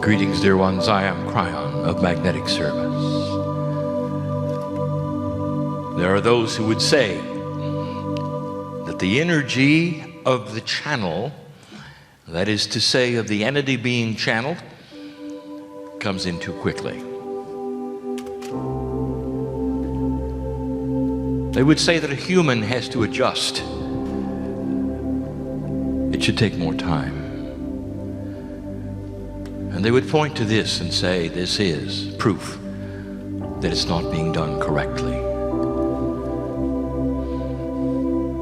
Greetings, dear ones. I am Cryon of Magnetic Service. There are those who would say that the energy of the channel, that is to say of the entity being channeled, comes in too quickly. They would say that a human has to adjust. It should take more time. And they would point to this and say, this is proof that it's not being done correctly.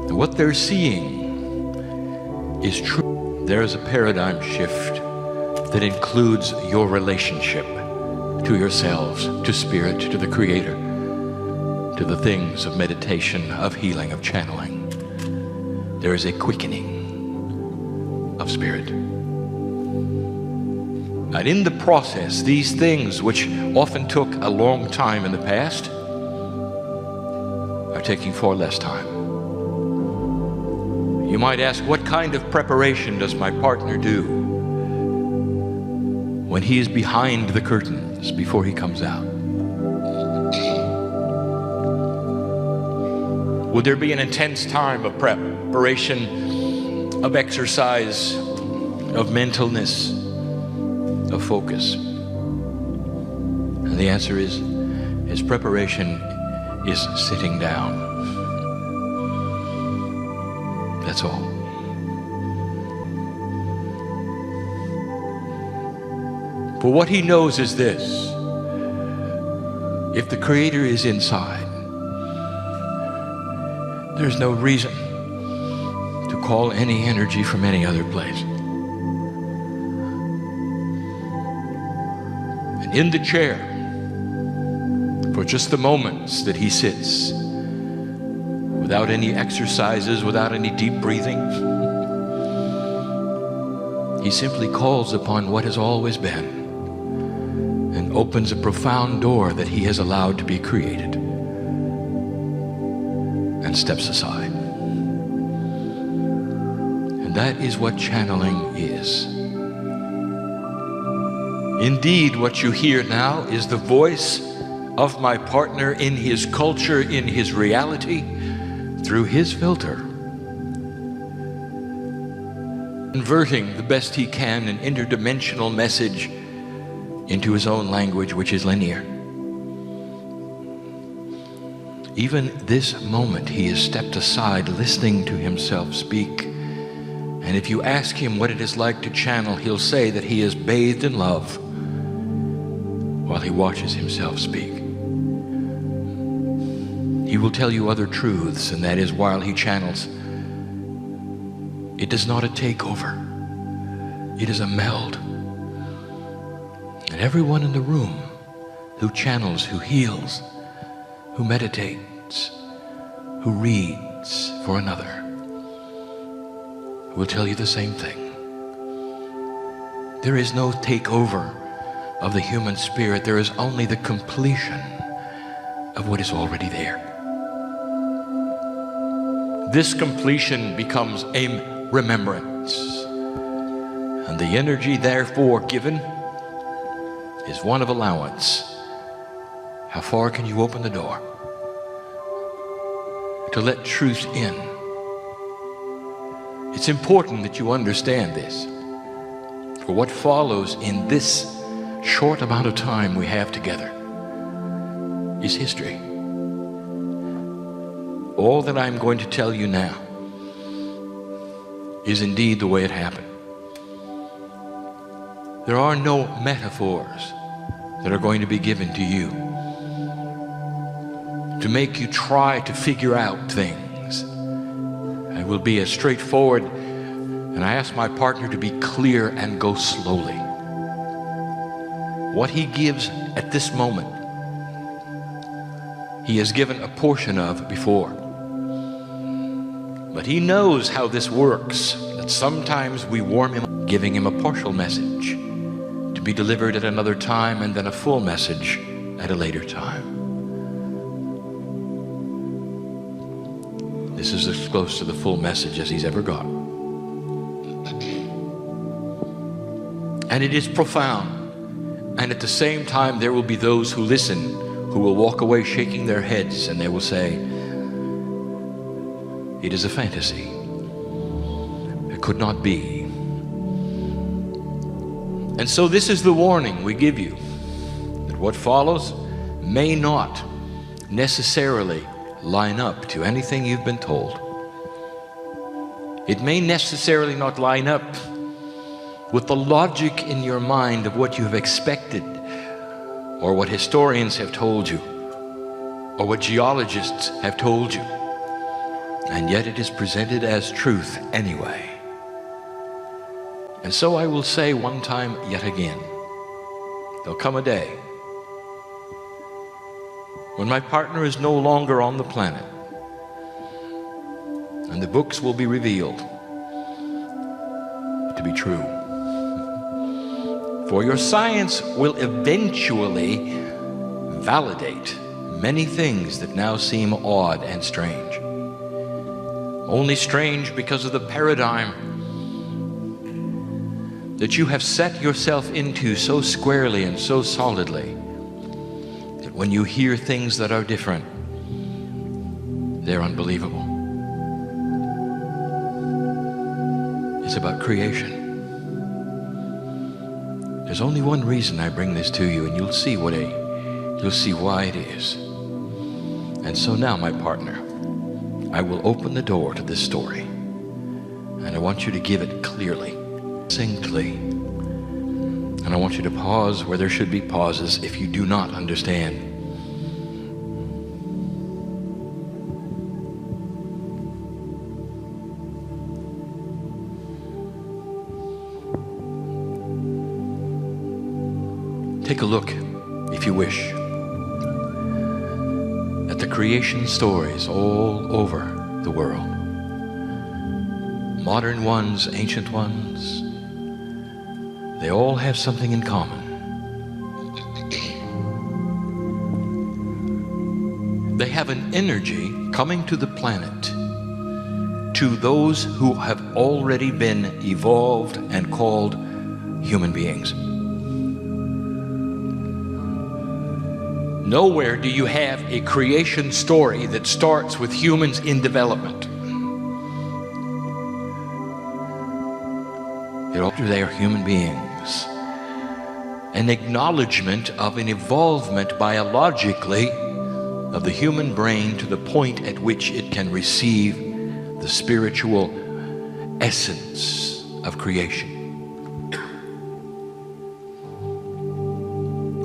And what they're seeing is true. There is a paradigm shift that includes your relationship to yourselves, to spirit, to the Creator, to the things of meditation, of healing, of channeling. There is a quickening of spirit. And in the process, these things which often took a long time in the past are taking far less time. You might ask, what kind of preparation does my partner do when he is behind the curtains before he comes out? Would there be an intense time of preparation, of exercise, of mentalness, of focus? And the answer is, his preparation is sitting down. That's all. For what he knows is this: if the Creator is inside, there's no reason to call any energy from any other place. And in the chair, for just the moments that he sits, without any exercises, without any deep breathing, he simply calls upon what has always been and opens a profound door that he has allowed to be created and steps aside. And that is what channeling is. Indeed, what you hear now is the voice of my partner in his culture, in his reality, through his filter, converting the best he can an interdimensional message into his own language, which is linear. Even this moment, he has stepped aside, listening to himself speak. And if you ask him what it is like to channel, he'll say that he is bathed in love while he watches himself speak. He will tell you other truths, and that is, while he channels, it is not a takeover. It is a meld. And everyone in the room who channels, who heals, who meditates, who reads for another, will tell you the same thing. There is no takeover of the human spirit. There is only the completion of what is already there. This completion becomes a remembrance, and the energy therefore given is one of allowance. How far can you open the door to let truth in? It's important that you understand this, for what follows in this short amount of time we have together is history. All that I'm going to tell you now is indeed the way it happened. There are no metaphors that are going to be given to you to make you try to figure out things. I will be as straightforward, and I ask my partner to be clear and go slowly. What he gives at this moment, he has given a portion of before. But he knows how this works, that sometimes we warm him up, giving him a partial message to be delivered at another time, and then a full message at a later time. This is as close to the full message as he's ever got. And it is profound. And at the same time, there will be those who listen, who will walk away shaking their heads, and they will say, it is a fantasy. It could not be. And so this is the warning we give you, that what follows may not necessarily line up to anything you've been told. It may necessarily not line up with the logic in your mind of what you have expected, or what historians have told you, or what geologists have told you. And yet it is presented as truth anyway. And so I will say one time yet again, there'll come a day when my partner is no longer on the planet, and the books will be revealed to be true. For your science will eventually validate many things that now seem odd and strange. Only strange because of the paradigm that you have set yourself into so squarely and so solidly, that when you hear things that are different, they're unbelievable. It's about creation. There's only one reason I bring this to you, and you'll see why it is. And so now, my partner, I will open the door to this story, and I want you to give it clearly, succinctly, and I want you to pause where there should be pauses if you do not understand. Take a look, if you wish, at the creation stories all over the world. Modern ones, ancient ones, they all have something in common. They have an energy coming to the planet to those who have already been evolved and called human beings. Nowhere do you have a creation story that starts with humans in development. They are human beings. An acknowledgement of an evolvement biologically of the human brain to the point at which it can receive the spiritual essence of creation.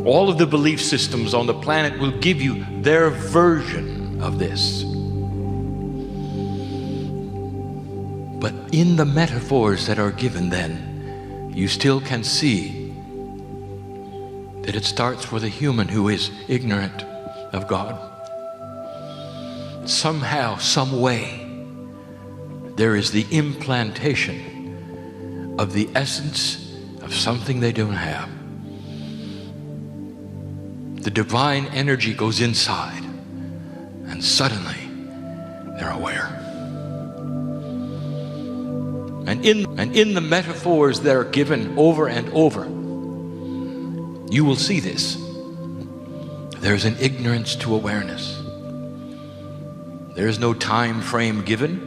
All of the belief systems on the planet will give you their version of this. But in the metaphors that are given then, you still can see that it starts with a human who is ignorant of God. Somehow, some way, there is the implantation of the essence of something they don't have. The divine energy goes inside, and suddenly they're aware. And in the metaphors that are given over and over, you will see this. There's an ignorance to awareness. There is no time frame given,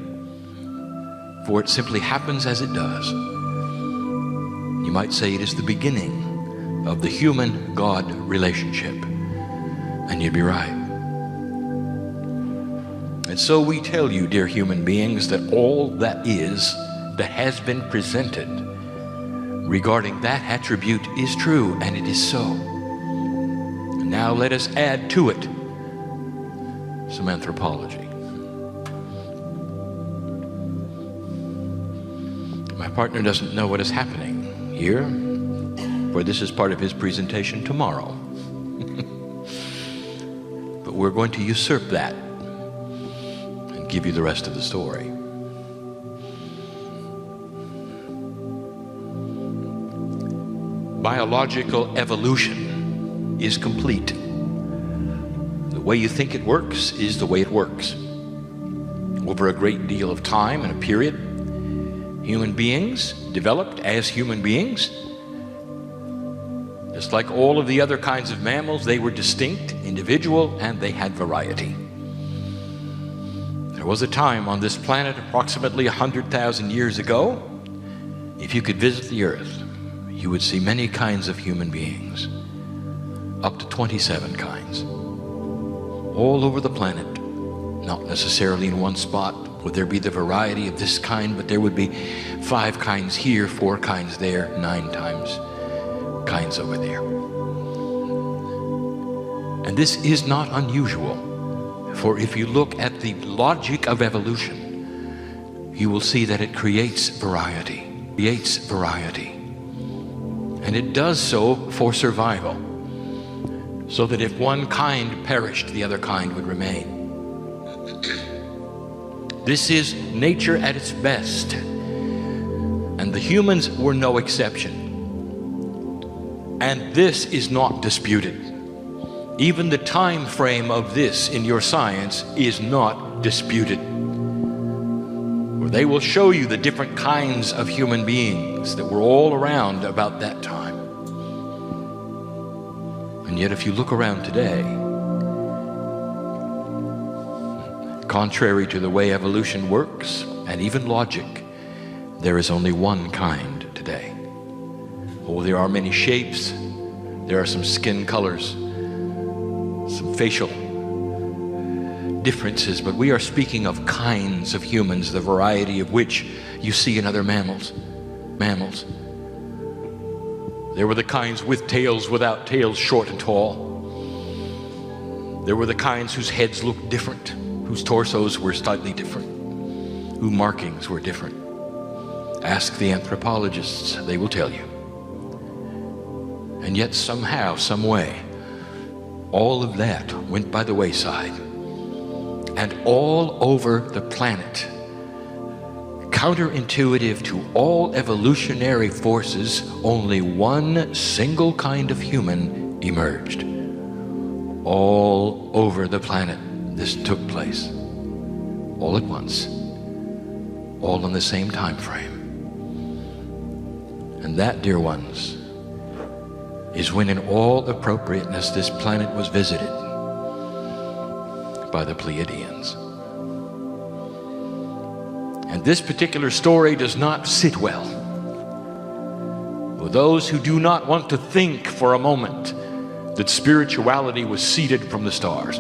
for it simply happens as it does. You might say it is the beginning of the human-God relationship, and you'd be right. And so we tell you, dear human beings, that all that has been presented regarding that attribute is true, and it is so. Now let us add to it some anthropology. My partner doesn't know what is happening here, for this is part of his presentation tomorrow. But we're going to usurp that and give you the rest of the story. Biological evolution is complete. The way you think it works is the way it works. Over a great deal of time and a period, human beings developed as human beings. Just like all of the other kinds of mammals, they were distinct, individual, and they had variety. There was a time on this planet approximately 100,000 years ago, if you could visit the earth, you would see many kinds of human beings, up to 27 kinds, all over the planet. Not necessarily in one spot would there be the variety of this kind, but there would be 5 kinds here, 4 kinds there, 9 times kinds over there. And this is not unusual, for if you look at the logic of evolution, you will see that it creates variety, and it does so for survival, so that if one kind perished, the other kind would remain. This is nature at its best, and the humans were no exception. And this is not disputed. Even the time frame of this in your science is not disputed. For they will show you the different kinds of human beings that were all around about that time. And yet if you look around today, contrary to the way evolution works, and even logic, there is only one kind today. Oh, there are many shapes, there are some skin colors, some facial differences, but we are speaking of kinds of humans, the variety of which you see in other mammals. There were the kinds with tails, without tails, short and tall. There were the kinds whose heads looked different, whose torsos were slightly different, whose markings were different. Ask the anthropologists, they will tell you. And yet somehow, some way, all of that went by the wayside. And all over the planet, counterintuitive to all evolutionary forces, only one single kind of human emerged. All over the planet, this took place. All at once. All in the same time frame. And that, dear ones, is when in all appropriateness this planet was visited by the Pleiadians. And this particular story does not sit well with those who do not want to think for a moment that spirituality was seeded from the stars.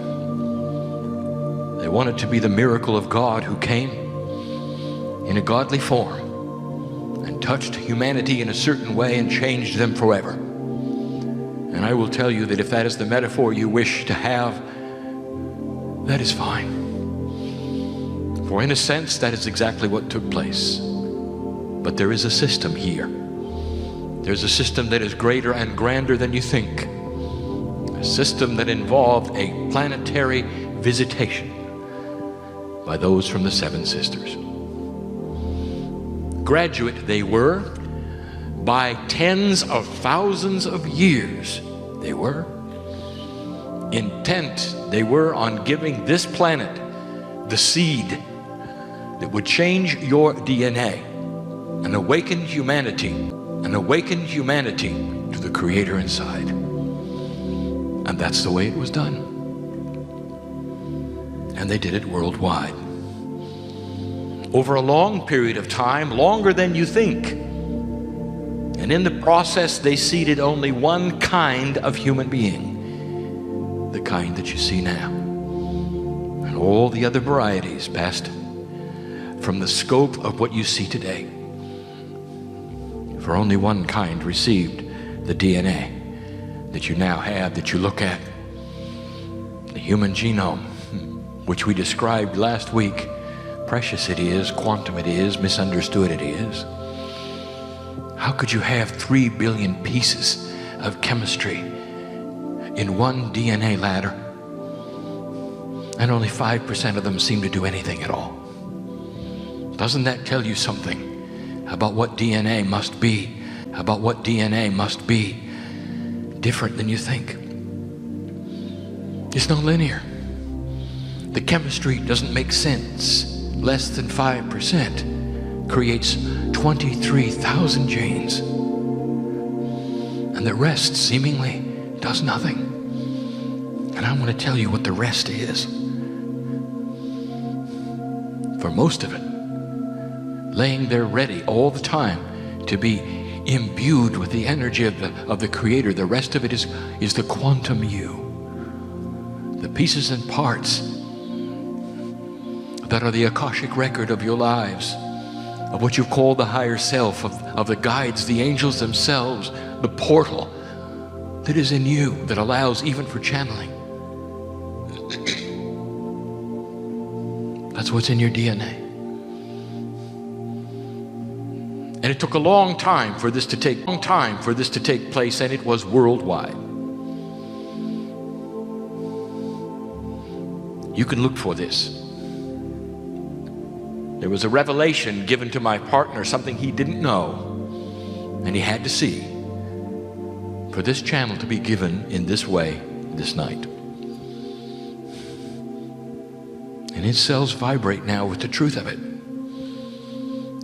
They want it to be the miracle of God who came in a godly form and touched humanity in a certain way and changed them forever. And I will tell you that if that is the metaphor you wish to have, that is fine. For in a sense, that is exactly what took place. But there is a system here. There's a system that is greater and grander than you think. A system that involved a planetary visitation by those from the Seven Sisters. Graduate they were by tens of thousands of years. They were intent. They were on giving this planet the seed that would change your DNA and awaken humanity to the Creator inside. And that's the way it was done. And they did it worldwide. Over a long period of time, longer than you think. And in the process, they seeded only one kind of human being, the kind that you see now. And all the other varieties passed from the scope of what you see today. For only one kind received the DNA that you now have, that you look at, the human genome, which we described last week. Precious it is, quantum it is, misunderstood it is. How could you have 3 billion pieces of chemistry in one DNA ladder, and only 5% of them seem to do anything at all? Doesn't that tell you something about what DNA must be, about what DNA must be different than you think? It's not linear. The chemistry doesn't make sense. Less than 5% creates 23,000 genes. And And the rest seemingly does nothing. And I want to tell you what the rest is. For most of it, laying there ready all the time to be imbued with the energy of the Creator. The rest of it is the quantum you. The pieces and parts that are the Akashic record of your lives, of what you call the higher self, of the guides, the angels themselves, the portal that is in you that allows even for channeling. That's what's in your DNA. And it took a long time for this to take place, and it was worldwide. You can look for this. There was a revelation given to my partner, something he didn't know, and he had to see, for this channel to be given in this way this night. And his cells vibrate now with the truth of it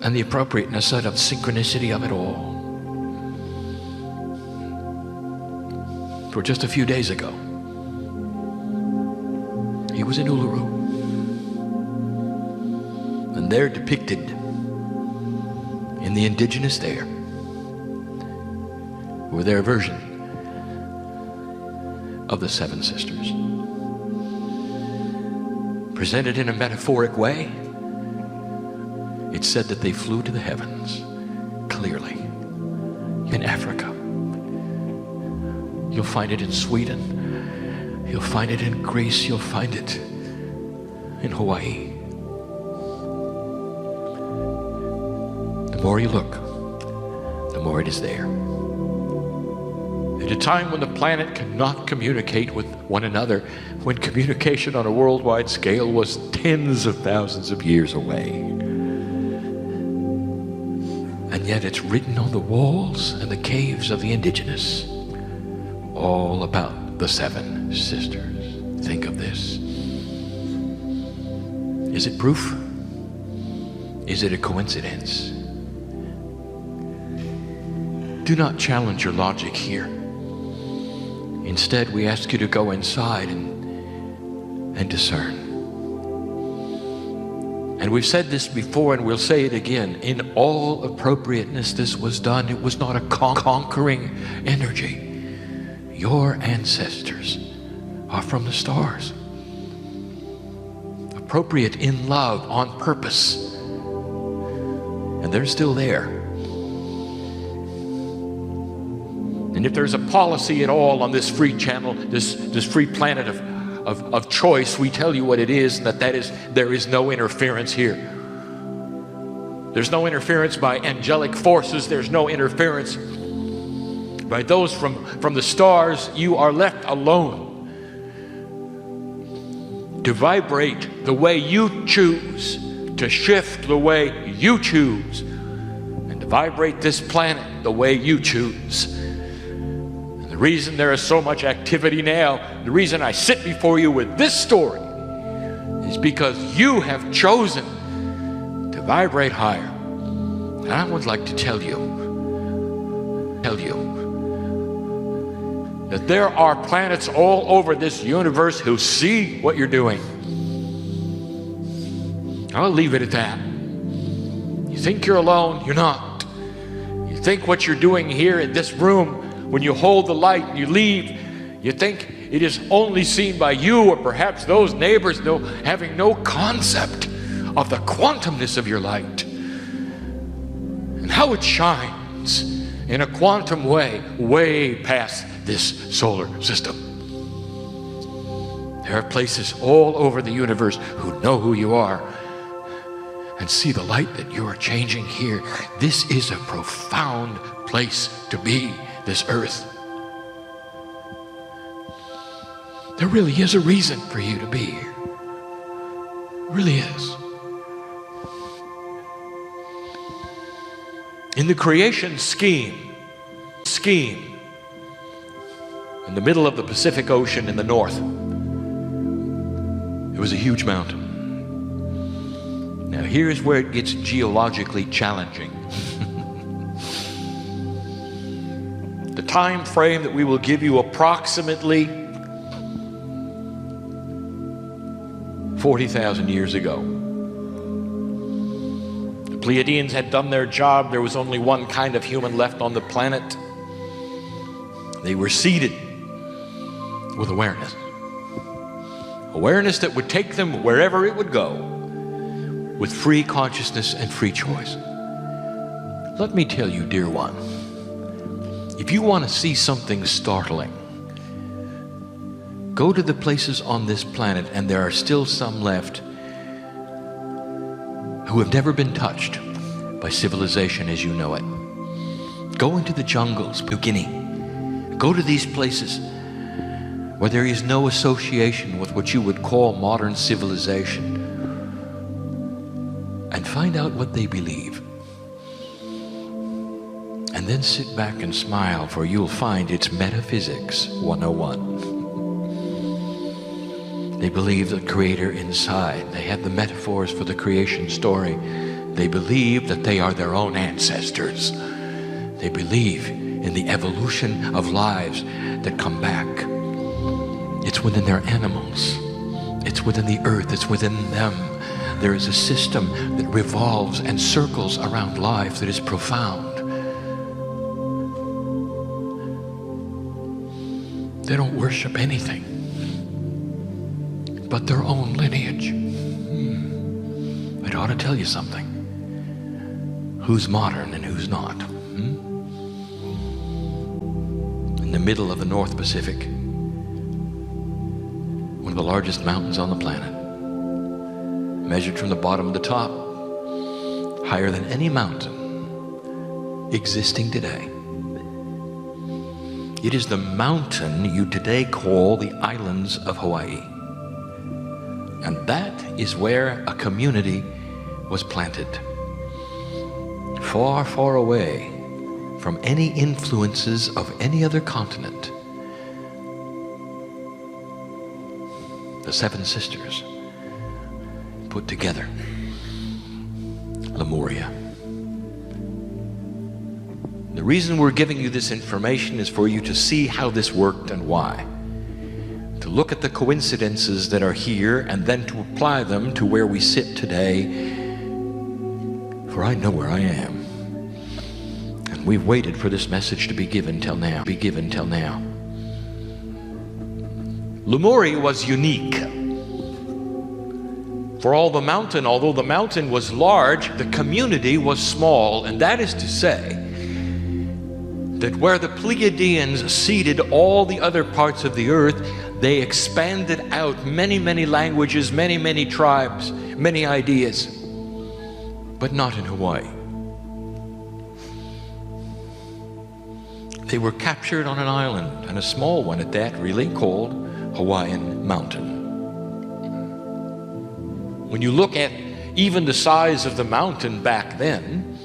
and the appropriateness of synchronicity of it all. For just a few days ago, he was in Uluru, and there depicted in the indigenous there were their version of the seven sisters, presented in a metaphoric way. It said that they flew to the heavens clearly in Africa. You'll find it in Sweden. You'll find it in Greece. You'll find it in Hawaii. The more you look, the more it is there. At a time when the planet cannot communicate with one another, when communication on a worldwide scale was tens of thousands of years away. And yet it's written on the walls and the caves of the indigenous, all about the seven sisters. Think of this. Is it proof? Is it a coincidence? Do not challenge your logic here. Instead, we ask you to go inside and discern. And we've said this before, and we'll say it again. In all appropriateness, this was done. It was not a conquering energy. Your ancestors are from the stars. Appropriate in love, on purpose. And they're still there. And if there's a policy at all on this free channel, this free planet of choice, we tell you what it is, and that is there is no interference here. There's no interference by angelic forces. There's no interference by those from the stars. You are left alone to vibrate the way you choose, to shift the way you choose, and to vibrate this planet the way you choose. The reason there is so much activity now, the reason I sit before you with this story, is because you have chosen to vibrate higher. And I would like to tell you that there are planets all over this universe who see what you're doing. I'll leave it at that. You think you're alone, you're not. You think what you're doing here in this room, when you hold the light and you leave, you think it is only seen by you or perhaps those neighbors having no concept of the quantumness of your light and how it shines in a quantum way past this solar system. There are places all over the universe who know who you are and see the light that you are changing here. This is a profound place to be, this earth. There really is a reason for you to be here. It really is. In the creation scheme, in the middle of the Pacific Ocean in the north, there was a huge mountain. Now here's where it gets geologically challenging. The time frame that we will give you, approximately 40,000 years ago. The Pleiadians had done their job. There was only one kind of human left on the planet. They were seeded with awareness. Awareness that would take them wherever it would go, with free consciousness and free choice. Let me tell you, dear one, if you want to see something startling, go to the places on this planet, and there are still some left who have never been touched by civilization as you know it. Go into the jungles, New Guinea. Go to these places where there is no association with what you would call modern civilization, and find out what they believe. And then sit back and smile, for you'll find it's Metaphysics 101. They believe the Creator inside. They have the metaphors for the creation story. They believe that they are their own ancestors. They believe in the evolution of lives that come back. It's within their animals. It's within the earth. It's within them. There is a system that revolves and circles around life that is profound. They don't worship anything but their own lineage. It ought to tell you something. Who's modern and who's not? In the middle of the North Pacific, one of the largest mountains on the planet, measured from the bottom to the top, higher than any mountain existing today. It is the mountain you today call the islands of Hawaii. And that is where a community was planted. Far, far away from any influences of any other continent. The Seven Sisters put together Lemuria. The reason we're giving you this information is for you to see how this worked and why. To look at the coincidences that are here and then to apply them to where we sit today. For I know where I am. And we've waited for this message to be given till now. Lemuria was unique. For all the mountain, although the mountain was large, the community was small. And that is to say, that where the Pleiadians seeded all the other parts of the earth, they expanded out many, many languages, many, many tribes, many ideas, but not in Hawaii. They were captured on an island, and a small one at that, really, called Hawaiian Mountain. When you look at even the size of the mountain back then,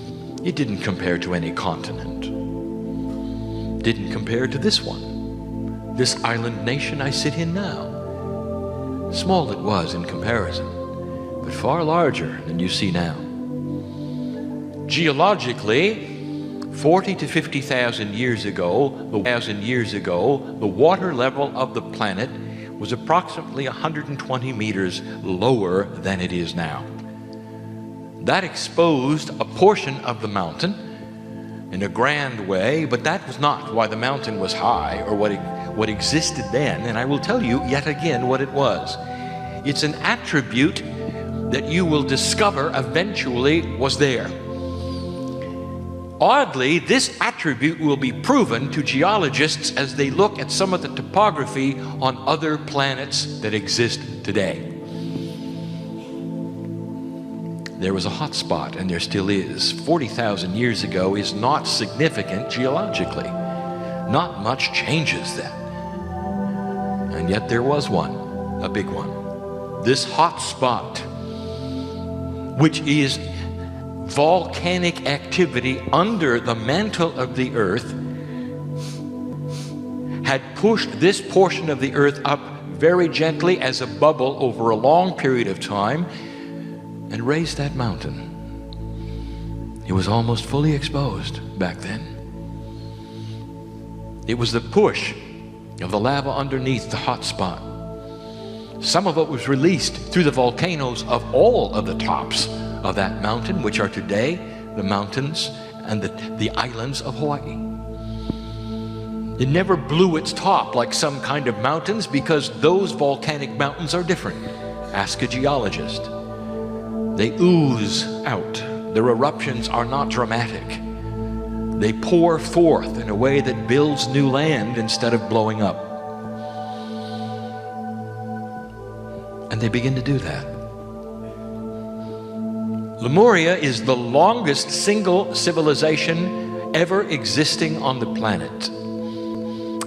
it didn't compare to any continent. Didn't compare to this one, this island nation I sit in now. Small it was in comparison, but far larger than you see now. Geologically, 40 to 50,000 years ago, the water level of the planet was approximately 120 meters lower than it is now. That exposed a portion of the mountain in a grand way, but that was not why the mountain was high or what existed then. And I will tell you yet again what it was. It's an attribute that you will discover eventually was there. Oddly, this attribute will be proven to geologists as they look at some of the topography on other planets that exist today. There was a hot spot, and there still is. 40,000 years ago is not significant geologically. Not much changes then. And yet there was one, a big one. This hot spot, which is volcanic activity under the mantle of the earth, had pushed this portion of the earth up very gently as a bubble over a long period of time and raised that mountain. It was almost fully exposed back then. It was the push of the lava underneath the hot spot. Some of it was released through the volcanoes of all of the tops of that mountain, which are today the mountains and the islands of Hawaii. It never blew its top like some kind of mountains, because those volcanic mountains are different. Ask a geologist. They ooze out. Their eruptions are not dramatic. They pour forth in a way that builds new land instead of blowing up. And they begin to do that. Lemuria is the longest single civilization ever existing on the planet,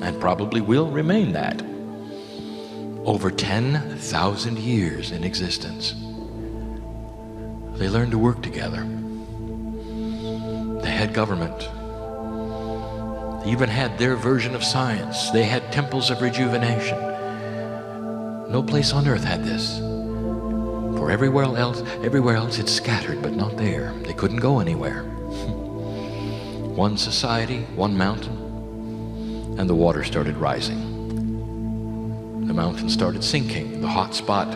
and probably will remain that. Over 10,000 years in existence. They learned to work together. They had government. They even had their version of science. They had temples of rejuvenation. No place on earth had this. For everywhere else it's scattered, but not there. They couldn't go anywhere. One society, one mountain, and the water started rising. The mountain started sinking. The hot spot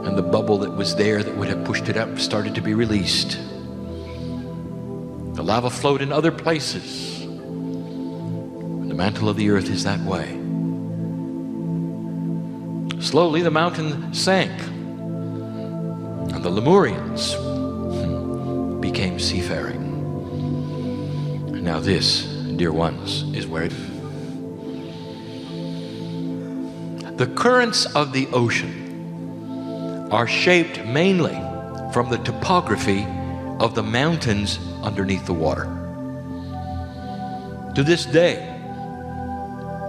and the bubble that was there that would have pushed it up started to be released. The lava flowed in other places. The mantle of the earth is that way. Slowly the mountain sank, and the Lemurians became seafaring. And now this, dear ones, is where the currents of the ocean are shaped mainly from the topography of the mountains underneath the water. To this day,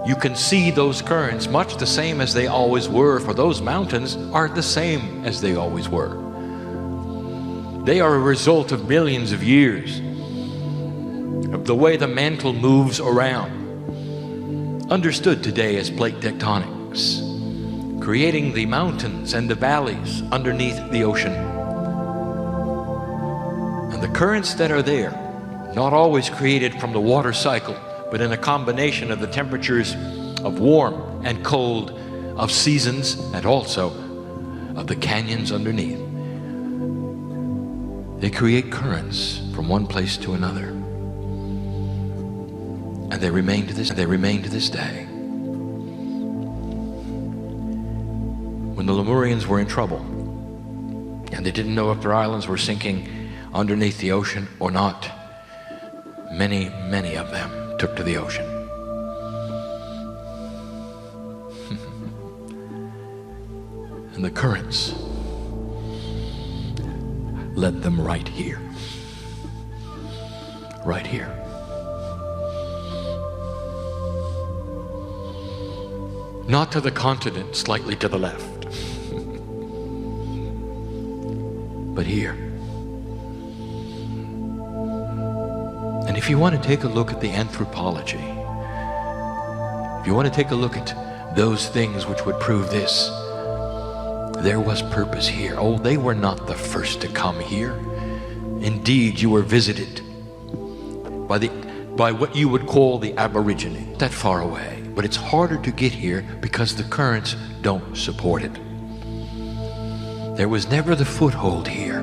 you can see those currents much the same as they always were, for those mountains are the same as they always were. They are a result of millions of years of the way the mantle moves around, understood today as plate tectonics, creating the mountains and the valleys underneath the ocean. And the currents that are there, not always created from the water cycle, but in a combination of the temperatures of warm and cold, of seasons, and also of the canyons underneath. They create currents from one place to another. And they remain to this day. When the Lemurians were in trouble, and they didn't know if their islands were sinking underneath the ocean or not, many of them took to the ocean. And the currents led them right here. Right here. Not to the continent, slightly to the left, but here. And if you want to take a look at the anthropology, if you want to take a look at those things which would prove this, there was purpose here. Oh, they were not the first to come here. Indeed, you were visited by what you would call the Aborigine, that far away. But it's harder to get here because the currents don't support it. There was never the foothold here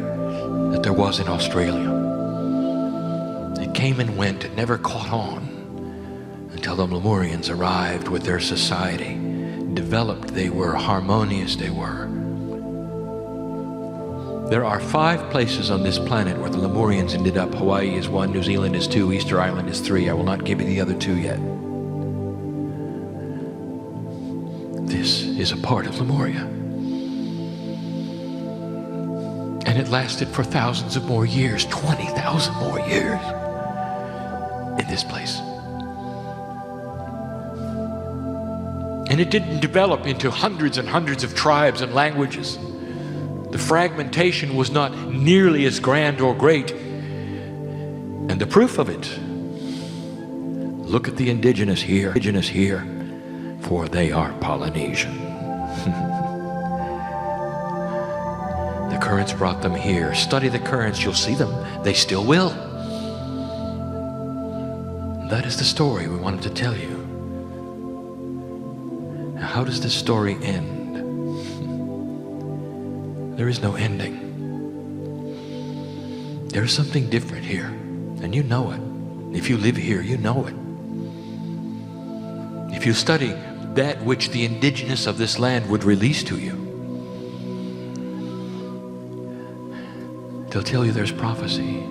that there was in Australia. It came and went, it never caught on until the Lemurians arrived with their society. Developed they were, harmonious they were. There are 5 places on this planet where the Lemurians ended up. Hawaii is 1, New Zealand is 2, Easter Island is 3. I will not give you the other 2 yet. This is a part of Lemuria. And it lasted for thousands of more years, 20,000 more years in this place. And it didn't develop into hundreds and hundreds of tribes and languages. The fragmentation was not nearly as grand or great. And the proof of it, look at the indigenous here, for they are Polynesian. The currents brought them here. Study the currents, you'll see them. They still will. And that is the story we wanted to tell you. Now, how does this story end? There is no ending. There is something different here, and you know it. If you live here, you know it. If you study that which the indigenous of this land would release to you, they'll tell you there's prophecy.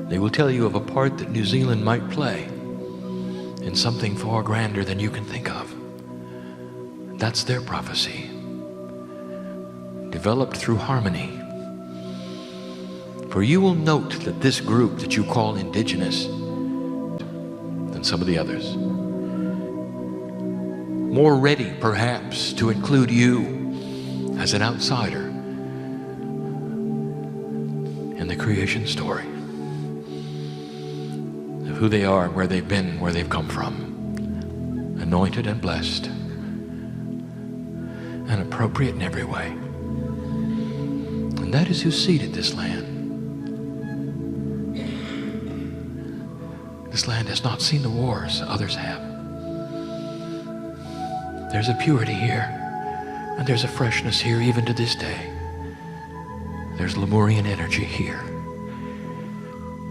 They will tell you of a part that New Zealand might play in something far grander than you can think of. That's their prophecy, developed through harmony. For you will note that this group that you call indigenous than some of the others, more ready perhaps to include you as an outsider in the creation story of who they are, where they've been, where they've come from, anointed and blessed and appropriate in every way. And that is who seeded this land. This land has not seen the wars others have. There's a purity here, and there's a freshness here even to this day. There's Lemurian energy here.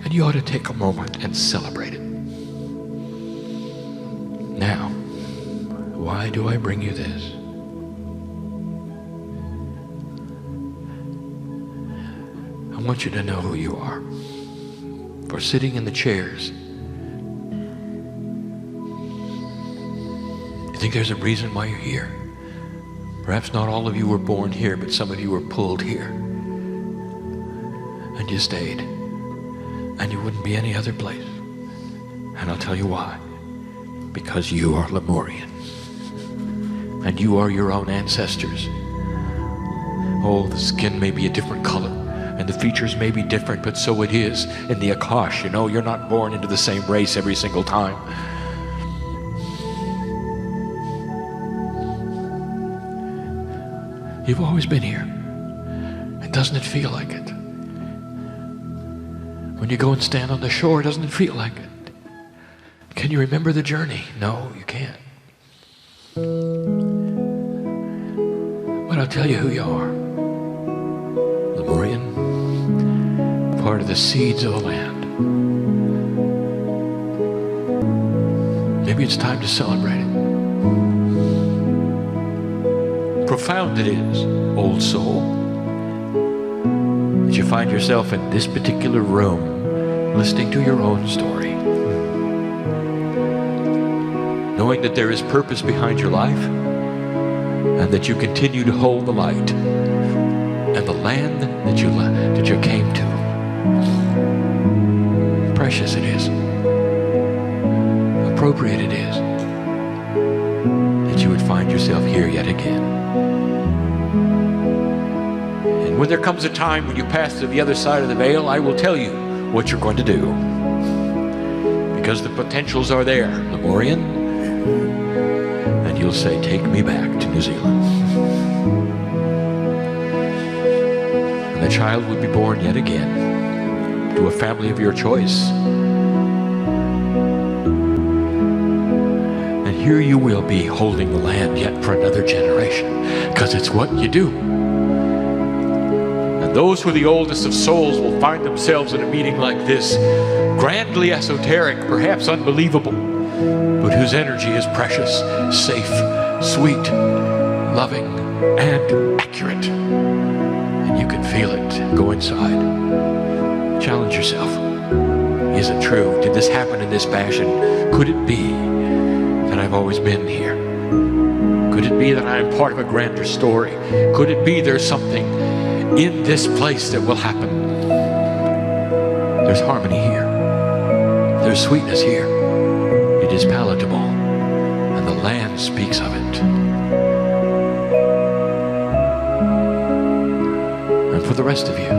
And you ought to take a moment and celebrate it. Now, why do I bring you this? I want you to know who you are. For sitting in the chairs, you think there's a reason why you're here? Perhaps not all of you were born here, but some of you were pulled here. And you stayed. And you wouldn't be any other place. And I'll tell you why. Because you are Lemurian. And you are your own ancestors. Oh, the skin may be a different color, and the features may be different, but so it is in the Akash. You know, you're not born into the same race every single time. You've always been here. And doesn't it feel like it? When you go and stand on the shore, doesn't it feel like it? Can you remember the journey? No, you can't. But I'll tell you who you are. Lemurian, part of the seeds of the land. Maybe it's time to celebrate it. Profound it is, old soul, that you find yourself in this particular room listening to your own story, knowing that there is purpose behind your life and that you continue to hold the light and the land that you came to. Precious it is, appropriate it is that you would find yourself here yet again. And when there comes a time when you pass to the other side of the veil, I will tell you what you're going to do, because the potentials are there, Lemurian, and you'll say, take me back to New Zealand. And the child would be born yet again to a family of your choice. And here you will be holding the land yet for another generation, because it's what you do. Those who are the oldest of souls will find themselves in a meeting like this, grandly esoteric, perhaps unbelievable, but whose energy is precious, safe, sweet, loving, and accurate. And you can feel it go inside. Challenge yourself. Is it true? Did this happen in this fashion? Could it be that I've always been here? Could it be that I am part of a grander story? Could it be there's something in this place that will happen? There's harmony here. There's sweetness here. It is palatable, and the land speaks of it. And for the rest of you,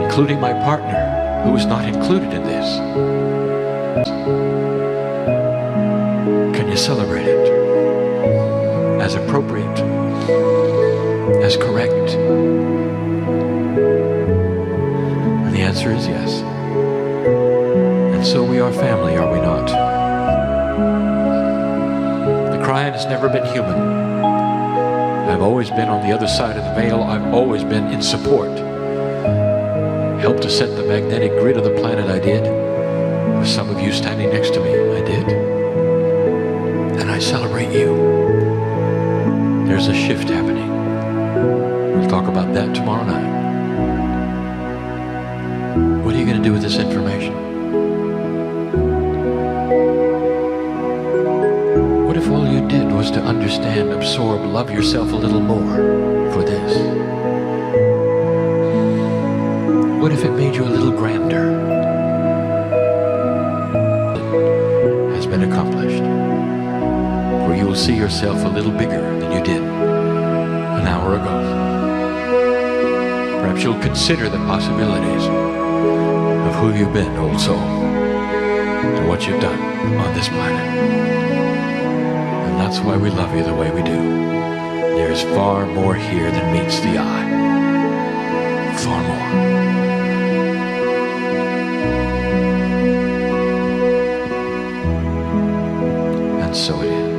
including my partner, who is not included in this, can you celebrate it as appropriate, as correct? And the answer is yes. And so we are family, are we not? The crying has never been human. I've always been on the other side of the veil. I've always been in support. Helped to set the magnetic grid of the planet, I did. With some of you standing next to me, I did. And I celebrate you. There's a shift happening. We'll talk about that tomorrow night. What are you going to do with this information? What if all you did was to understand, absorb, love yourself a little more for this? What if it made you a little grander? It has been accomplished. Where you will see yourself a little bigger than you did an hour ago. Perhaps you'll consider the possibilities of who you've been, old soul, and what you've done on this planet. And that's why we love you the way we do. There's far more here than meets the eye. Far more. And so it is.